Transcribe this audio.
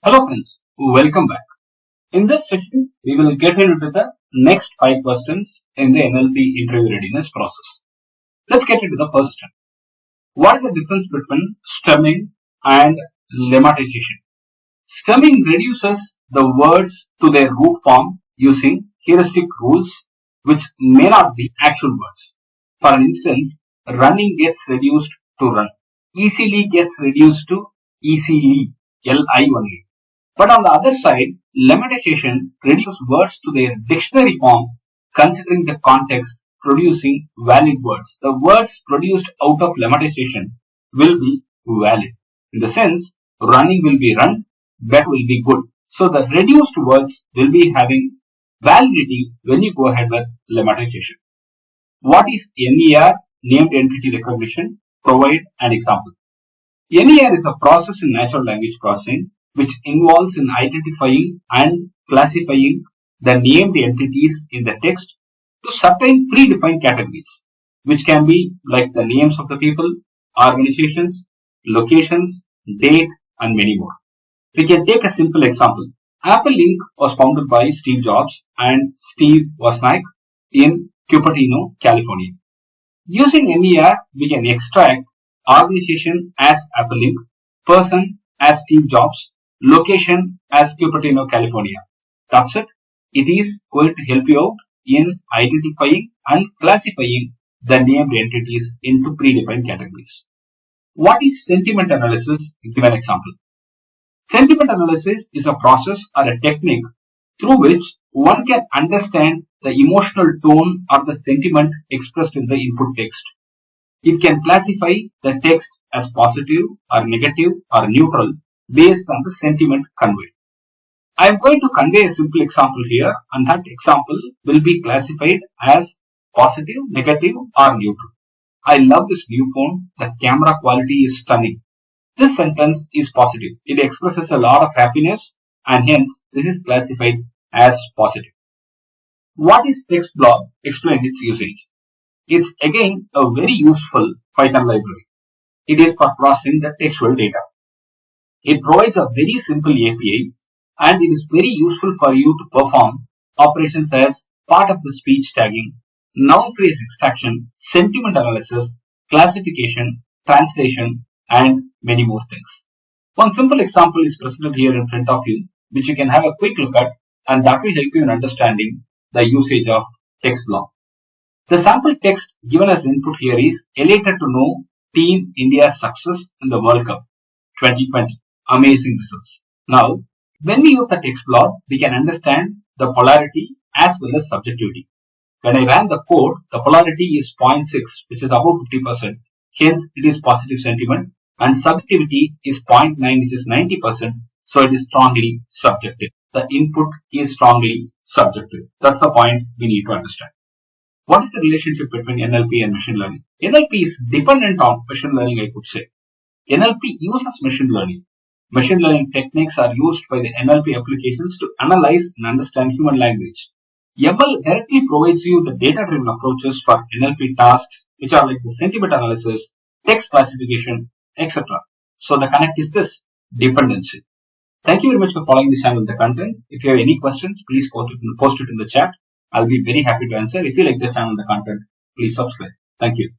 Hello friends, welcome back. In this session, we will get into the next 5 questions in the NLP interview readiness process. Let's get into the first one. What is the difference between stemming and lemmatization? Stemming reduces the words to their root form using heuristic rules which may not be actual words. For instance, running gets reduced to run. Easily gets reduced to easily, L-I only. But on the other side, lemmatization reduces words to their dictionary form considering the context, producing valid words. The words produced out of lemmatization will be valid. In the sense, running will be run, bet will be good. So the reduced words will be having validity when you go ahead with lemmatization. What is NER, named entity recognition? Provide an example. NER is the process in natural language processing which involves in identifying and classifying the named entities in the text to certain predefined categories, which can be like the names of the people, organizations, locations, date, and many more. We can take a simple example. Apple Inc. was founded by Steve Jobs and Steve Wozniak in Cupertino, California. Using NER, we can extract organization as Apple Inc., person as Steve Jobs, location as Cupertino, California. That's it. It is going to help you out in identifying and classifying the named entities into predefined categories. What is sentiment analysis? Give an example. Sentiment analysis is a process or a technique through which one can understand the emotional tone or the sentiment expressed in the input text. It can classify the text as positive or negative or neutral based on the sentiment conveyed. I am going to convey a simple example here, and that example will be classified as positive, negative, or neutral. I love this new phone. The camera quality is stunning. This sentence is positive. It expresses a lot of happiness, and hence this is classified as positive. What is text block? Explain its usage. It's again a very useful Python library. It is for processing the textual data. It provides a very simple API and it is very useful for you to perform operations as part of the speech tagging, noun phrase extraction, sentiment analysis, classification, translation, and many more things. One simple example is presented here in front of you, which you can have a quick look at, and that will help you in understanding the usage of text block. The sample text given as input here is elated to know Team India's success in the World Cup 2020. Amazing results. Now, when we use the text block, we can understand the polarity as well as subjectivity. When I ran the code, the polarity is 0.6, which is above 50%. Hence, it is positive sentiment. And subjectivity is 0.9, which is 90%. So, it is strongly subjective. The input is strongly subjective. That's the point we need to understand. What is the relationship between NLP and machine learning? NLP is dependent on machine learning, I could say. NLP uses machine learning. Machine learning techniques are used by the NLP applications to analyze and understand human language. ML directly provides you the data-driven approaches for NLP tasks, which are like the sentiment analysis, text classification, etc. So the connect is this, dependency. Thank you very much for following the channel and the content. If you have any questions, please post it in the chat. I'll be very happy to answer. If you like the channel and the content, please subscribe. Thank you.